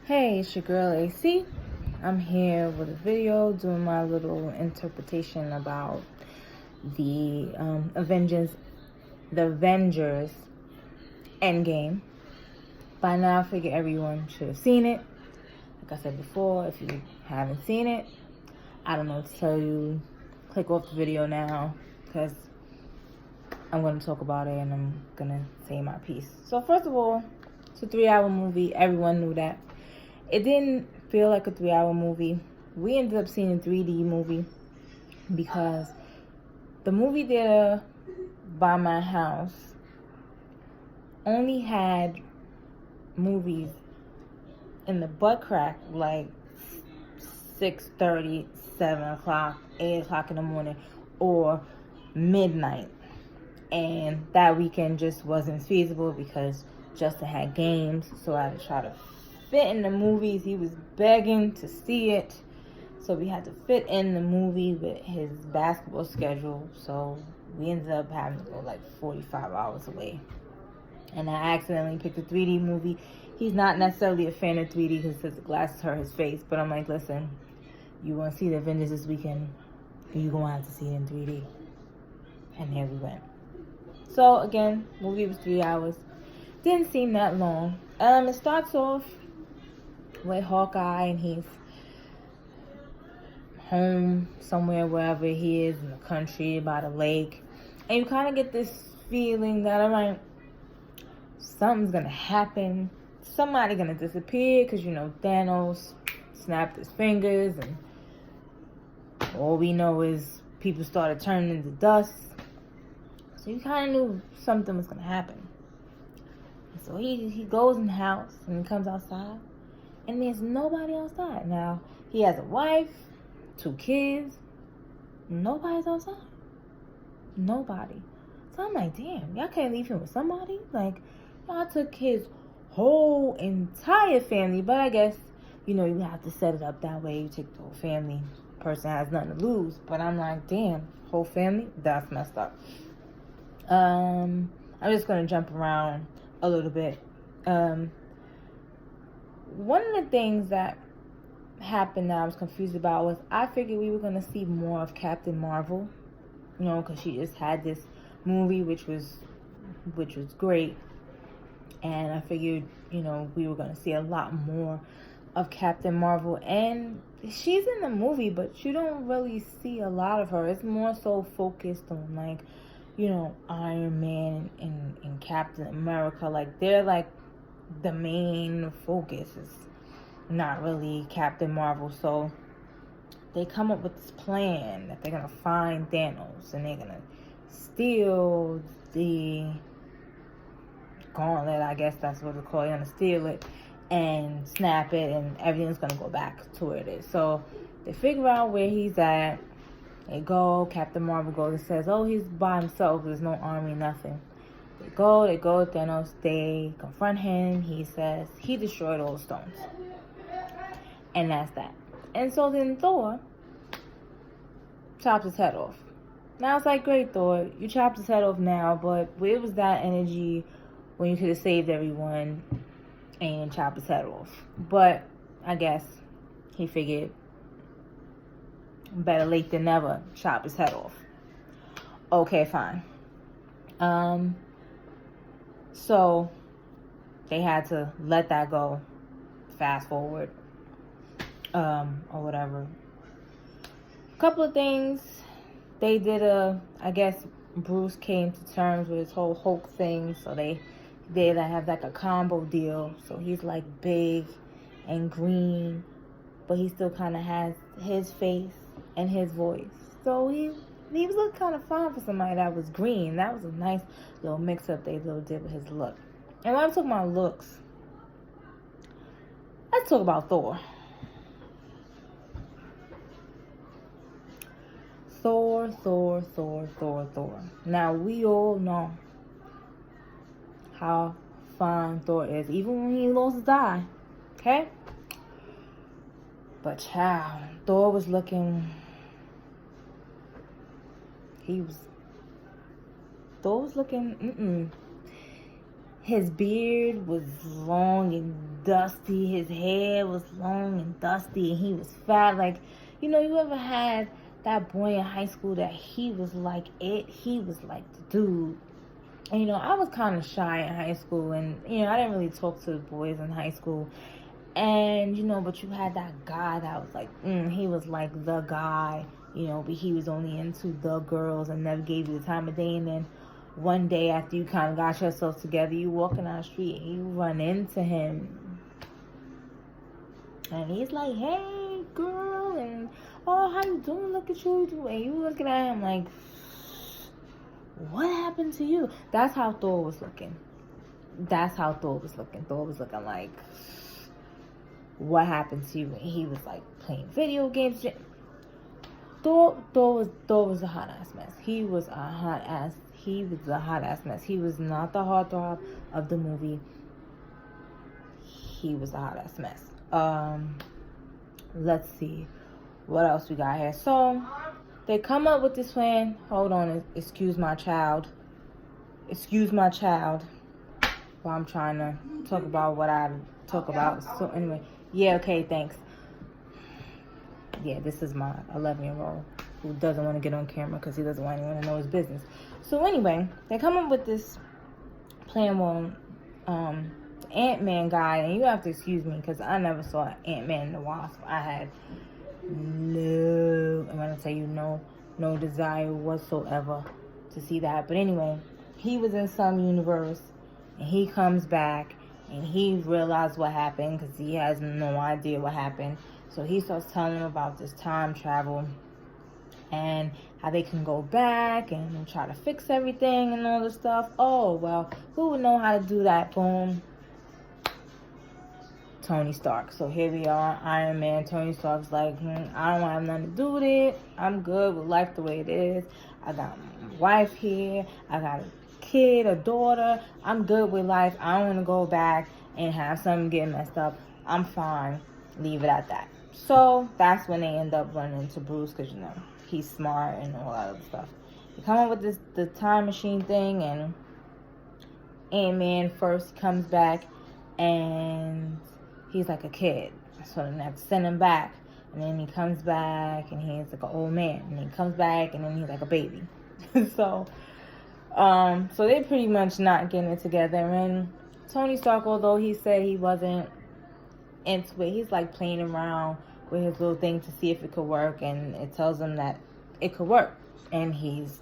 Hey, it's your girl AC. I'm here with a video doing my little interpretation about the Avengers Endgame. By now, I figure everyone should have seen it. Like I said before, if you haven't seen it, I don't know what to tell you. Click off the video now because I'm going to talk about it and I'm going to say my piece. So first of all, it's a 3-hour movie. Everyone knew that. It didn't feel like a 3-hour movie. We ended up seeing a 3D movie because the movie theater by my house only had movies in the butt crack like 6:30, 7 o'clock, 8 o'clock in the morning, or midnight. And that weekend just wasn't feasible because Justin had games, so I had to try to fit in the movies. He was begging to see it, so we had to fit in the movie with his basketball schedule. So we ended up having to go like 45 hours away, and I accidentally picked a 3D movie. He's not necessarily a fan of 3D because the glasses hurt his face, but I'm like, listen, you want to see the Avengers this weekend, you're gonna have to see it in 3D. And here we went. So again, movie was 3 hours. Didn't seem that long. It starts off with Hawkeye, and he's home somewhere, wherever he is in the country, by the lake. And you kind of get this feeling that I'm like, something's gonna happen. Somebody gonna disappear because Thanos snapped his fingers, and all we know is people started turning into dust. So you kind of knew something was gonna happen. So he goes in the house and he comes outside, and there's nobody outside. Now, he has a wife, 2 kids. Nobody's outside. Nobody. So I'm like, damn, y'all can't leave him with somebody? Like, y'all took his whole entire family. But I guess, you have to set it up that way. You take the whole family. Person has nothing to lose. But I'm like, damn, whole family? That's messed up. I'm just going to jump around a little bit. One of the things that happened that I was confused about was I figured we were going to see more of Captain Marvel, because she just had this movie which was great, and I figured we were going to see a lot more of Captain Marvel, and she's in the movie, but you don't really see a lot of her. It's more so focused on like Iron Man and Captain America. Like, they're like the main focus. Is not really Captain Marvel. So they come up with this plan that they're gonna find Thanos and they're gonna steal the gauntlet. I guess that's what it's called. They're gonna steal it and snap it, and everything's gonna go back to where it is. So they figure out where he's at. They go, Captain Marvel goes and says, oh, he's by himself, there's no army, nothing. They go, Thanos, they confront him, he says, he destroyed all the stones. And that's that. And so then Thor chops his head off. Now it's like, great, Thor, you chopped his head off now, but where was that energy when you could have saved everyone and chopped his head off? But I guess he figured, better late than never, chop his head off. Okay, fine. So they had to let that go. Fast forward, or whatever. A couple of things they did. I guess Bruce came to terms with his whole Hulk thing, so they have like a combo deal. So he's like big and green, but he still kind of has his face and his voice. So he was looking kind of fine for somebody that was green. That was a nice little mix-up they did with his look. And when I'm talking about looks, let's talk about Thor. Thor. Now, we all know how fine Thor is, even when he lost his eye. Okay? But child, Thor was looking... Thor was looking... His beard was long and dusty. His hair was long and dusty, and he was fat. Like, you know, you ever had that boy in high school that he was like it? He was like the dude. And, you know, I was kind of shy in high school, and, you know, I didn't really talk to the boys in high school. And, you know, but you had that guy that was like, he was like the guy, you know, but he was only into the girls and never gave you the time of day. And then one day after you kind of got yourself together, you walking down the street and you run into him. And he's like, hey, girl, and, oh, how you doing? Look at you. And you looking at him like, what happened to you? That's how Thor was looking. Thor was looking like, what happened to you? And he was like playing video games. Thor was a hot ass mess. He was a hot ass mess. He was not the heartthrob of the movie. He was a hot ass mess. Let's see what else we got here. So they come up with this plan. Hold on, excuse my child. While I'm trying to talk about what I talk about. So anyway, yeah, okay, thanks. Yeah, this is my 11-year-old who doesn't want to get on camera because he doesn't want anyone to know his business. So anyway, they come up with this plan on the Ant-Man guy, and you have to excuse me because I never saw Ant-Man and the Wasp. I had I'm gonna tell you no desire whatsoever to see that. But anyway, he was in some universe, and he comes back, and he realized what happened because he has no idea what happened. So he starts telling him about this time travel and how they can go back and try to fix everything and all this stuff. Oh, well, who would know how to do that? Boom. Tony Stark. So here we are, Iron Man. Tony Stark's like, I don't want to have nothing to do with it. I'm good with life the way it is. I got my wife here. I got a kid, a daughter. I'm good with life. I don't want to go back and have something get messed up. I'm fine. Leave it at that. So that's when they end up running into Bruce because, you know, he's smart and all that other stuff. They come up with the time machine thing, and Ant-Man first comes back and he's like a kid. So then they have to send him back. And then he comes back and he's like an old man. And he comes back and then he's like a baby. So they're pretty much not getting it together. And Tony Stark, although he said he wasn't into it, he's like playing around with his little thing to see if it could work. And it tells him that it could work. And he's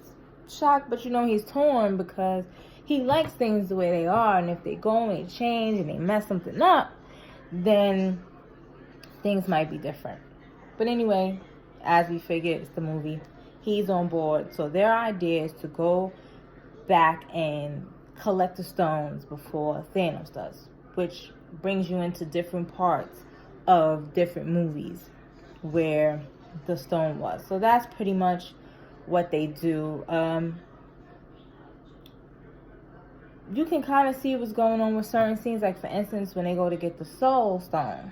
shocked, but you know, he's torn because he likes things the way they are. And if they go and they change and they mess something up, then things might be different. But anyway, as we figured, it's the movie. He's on board. So their idea is to go back and collect the stones before Thanos does, which brings you into different parts of different movies where the stone was. So that's pretty much what they do. You can kind of see what's going on with certain scenes. Like, for instance, when they go to get the Soul Stone.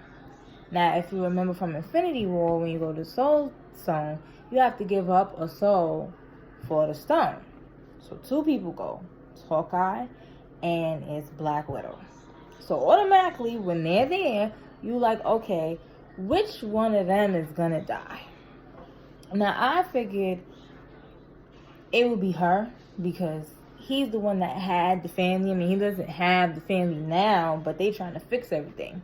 Now, if you remember from Infinity War, when you go to the Soul Stone, you have to give up a soul for the stone. So 2 people go. It's Hawkeye and it's Black Widow. So automatically, when they're there, you like, okay, which one of them is going to die? Now, I figured it would be her because he's the one that had the family. I mean, he doesn't have the family now, but they trying to fix everything.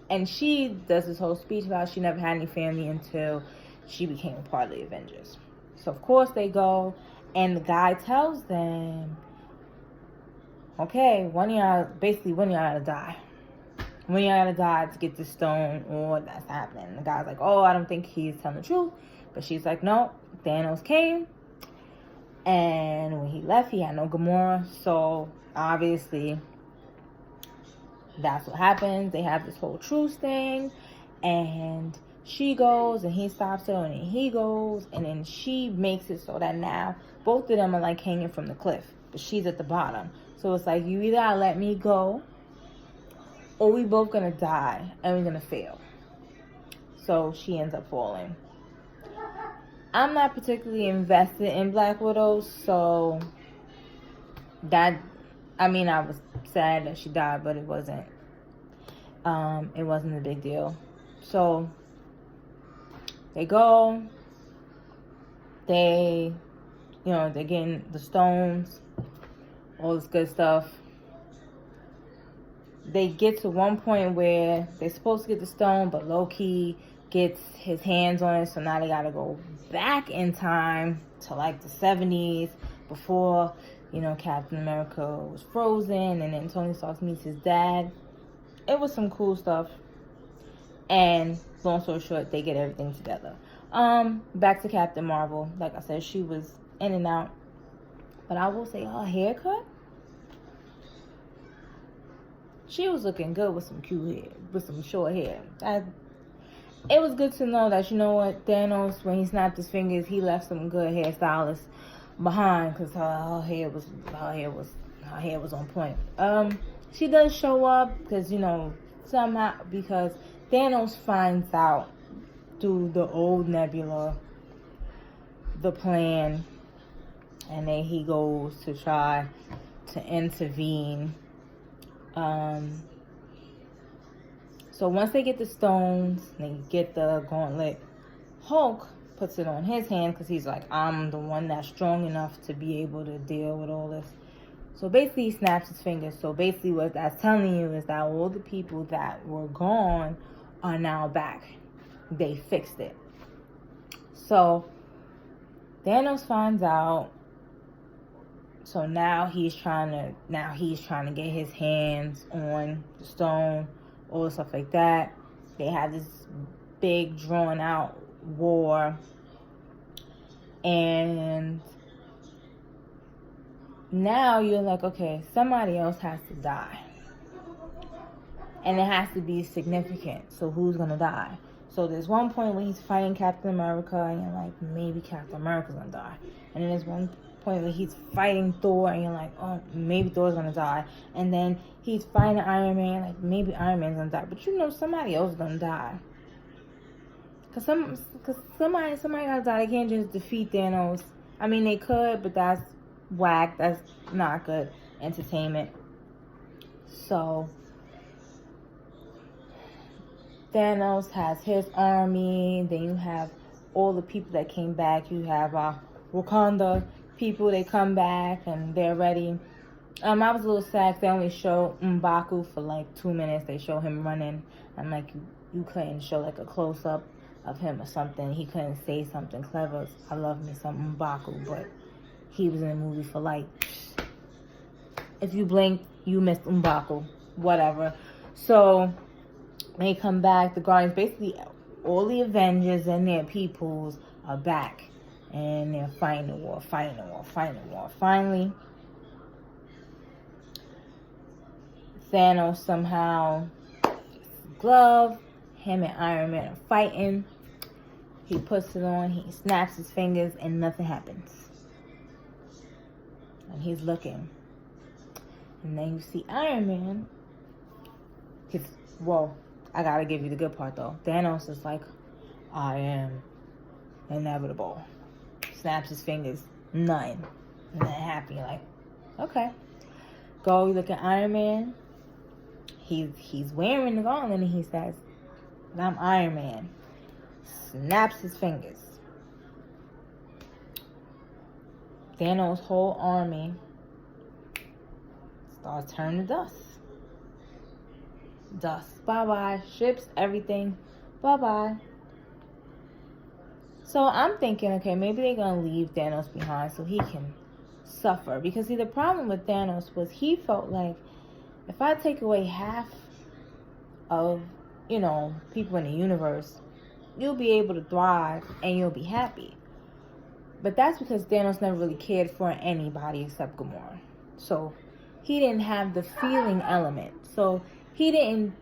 And she does this whole speech about she never had any family until she became a part of the Avengers. So, of course, they go, and the guy tells them, okay, one of y'all gotta die. One of y'all gotta die to get the stone, or that's happening. And the guy's like, oh, I don't think he's telling the truth. But she's like, no, Thanos came. And when he left, he had no Gamora. So, obviously, that's what happens. They have this whole truce thing. And she goes, and he stops her, and then he goes. And then she makes it so that now both of them are like hanging from the cliff. But she's at the bottom. So, it's like, you either gotta let me go, or we both gonna die, and we're gonna fail. So, she ends up falling. I'm not particularly invested in Black Widow, so I was sad that she died, but it wasn't It wasn't a big deal. So they go, they're getting the stones, all this good stuff. They get to one point where they're supposed to get the stone, but Loki gets his hands on it, so now they gotta go back in time to like the 70s before, Captain America was frozen, and then Tony Stark meets his dad. It was some cool stuff. And long story short, they get everything together. Back to Captain Marvel. Like I said, she was in and out. But I will say her haircut, she was looking good with some cute hair, with some short hair. It was good to know that, Thanos, when he snapped his fingers, he left some good hairstylists behind, because her hair was on point. She does show up because, somehow, because Thanos finds out through the old Nebula the plan, and then he goes to try to intervene. So once they get the stones, they get the gauntlet, Hulk puts it on his hand because he's like, I'm the one that's strong enough to be able to deal with all this. So basically he snaps his fingers. So basically what that's telling you is that all the people that were gone are now back. They fixed it. So Thanos finds out. So now he's trying to get his hands on the stone, all the stuff like that. They have this big drawn out war, and now you're like, okay, somebody else has to die, and it has to be significant. So who's gonna die? So there's one point when he's fighting Captain America, and you're like, maybe Captain America's gonna die. And then there's one point where he's fighting Thor, and you're like, oh, maybe Thor's gonna die. And then he's fighting Iron Man, like maybe Iron Man's gonna die. But somebody else is gonna die. Cause somebody gotta die. They can't just defeat Thanos. I mean, they could, but that's whack. That's not good entertainment. So Thanos has his army. Then you have all the people that came back. You have Wakanda people. They come back and they're ready. I was a little sad. They only show M'Baku for like 2 minutes. They show him running. I'm like, you couldn't show like a close up of him or something. He couldn't say something clever. I love me some M'Baku, but he was in the movie for like, if you blink, you missed M'Baku. Whatever. So when they come back, the Guardians, basically all the Avengers and their peoples are back. And they're fighting the war. Finally, Thanos somehow gets a glove. Him and Iron Man are fighting. He puts it on. He snaps his fingers and nothing happens. And he's looking. And then you see Iron Man. I gotta give you the good part though. Thanos is like, I am inevitable. Snaps his fingers. None. And then happy. You're like, okay. You look at Iron Man. He's wearing the gauntlet and he says, I'm Iron Man. Snaps his fingers. Thanos' whole army starts turning to dust. Bye-bye. Ships, everything. Bye-bye. So I'm thinking, okay, maybe they're going to leave Thanos behind so he can suffer. Because, see, the problem with Thanos was he felt like, if I take away half of, people in the universe, you'll be able to thrive and you'll be happy. But that's because Thanos never really cared for anybody except Gamora. So he didn't have the feeling element. So he didn't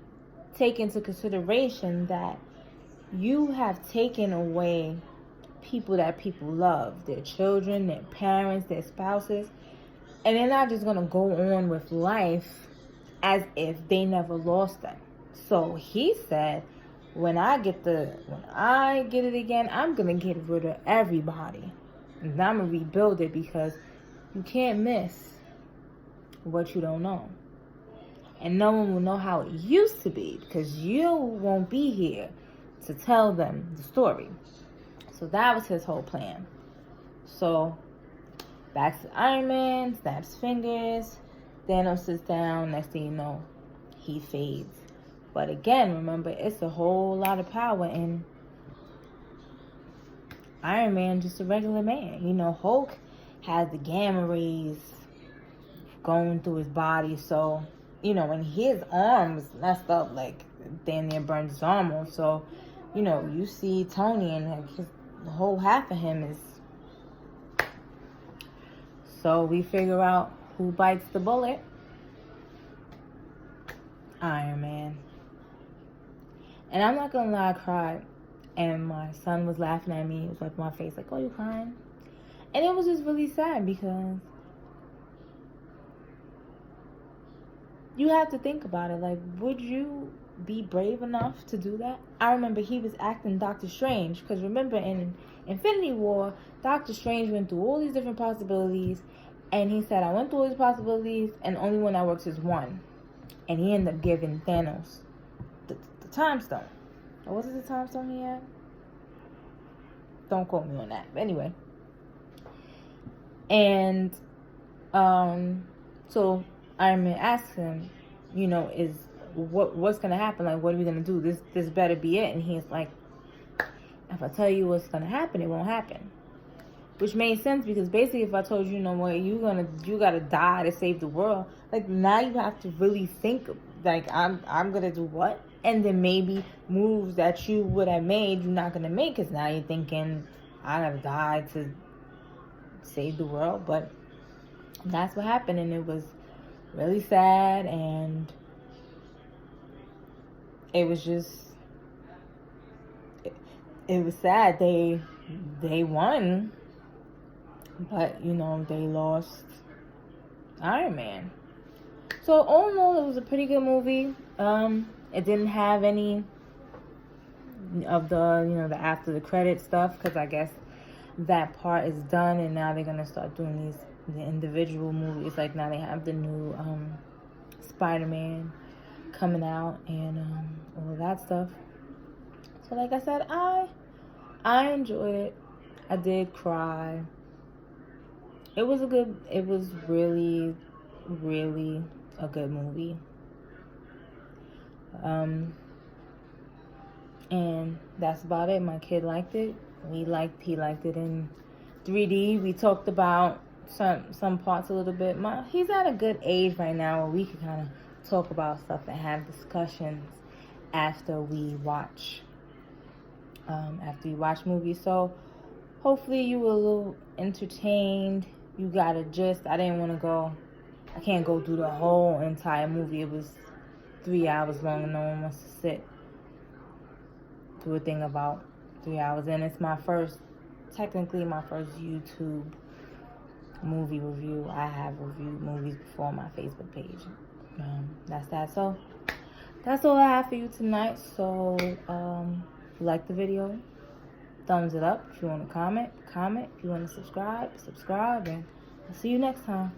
take into consideration that you have taken away people that people love, their children, their parents, their spouses, and they're not just going to go on with life as if they never lost them. So he said, when I get it again, I'm going to get rid of everybody. And I'm going to rebuild it, because you can't miss what you don't know. And no one will know how it used to be because you won't be here to tell them the story. So that was his whole plan. So back to Iron Man, snaps fingers, Thanos sits down, next thing you know, he fades. But again, remember, it's a whole lot of power in Iron Man, just a regular man. You know, Hulk has the gamma rays going through his body, so, you know, when his arms messed up, like, damn near burned his arm off. So, you know, you see Tony and like the whole half of him is. So we figure out who bites the bullet. Iron Man. And I'm not gonna lie, I cried. And my son was laughing at me. He was like, my face, like, oh, you crying? And it was just really sad because you have to think about it. Like, would you be brave enough to do that? I remember he was acting Doctor Strange. Because remember, in Infinity War, Doctor Strange went through all these different possibilities. And he said, I went through all these possibilities, and the only one that works is one. And he ended up giving Thanos the time stone. Or was it the time stone he had? Don't quote me on that. But anyway. And so Iron Man asks him, you know, what's gonna happen? Like, what are we gonna do? This better be it. And he's like, if I tell you what's gonna happen, it won't happen. Which made sense because basically, if I told you, you know what, you gotta die to save the world. Like, now you have to really think, like, I'm gonna do what? And then maybe moves that you would have made, you're not gonna make, because now you're thinking, I gotta die to save the world. But that's what happened, and it was really sad, and it was just, it was sad. They won, but, you know, they lost Iron Man. So all in all, it was a pretty good movie. It didn't have any of the, you know, the after the credit stuff, because I guess that part is done, and now they're gonna start doing the individual movies. Like, now they have the new Spider-Man coming out, and all of that stuff. So like I said, I enjoyed it. I did cry. It was really, really a good movie. And that's about it. My kid liked it. He liked it in 3D. We talked about some parts a little bit. He's at a good age right now where we can kind of talk about stuff and have discussions after we watch movies. So hopefully you were a little entertained. You got a gist. I can't go through the whole entire movie. It was 3 hours long, and no one wants to sit through a thing about 3 hours. And it's technically my first YouTube movie review. I have reviewed movies before on my Facebook page. That's that. So that's all I have for you tonight. So if you like the video, thumbs it up. If you want to comment. If you want to subscribe, and I'll see you next time.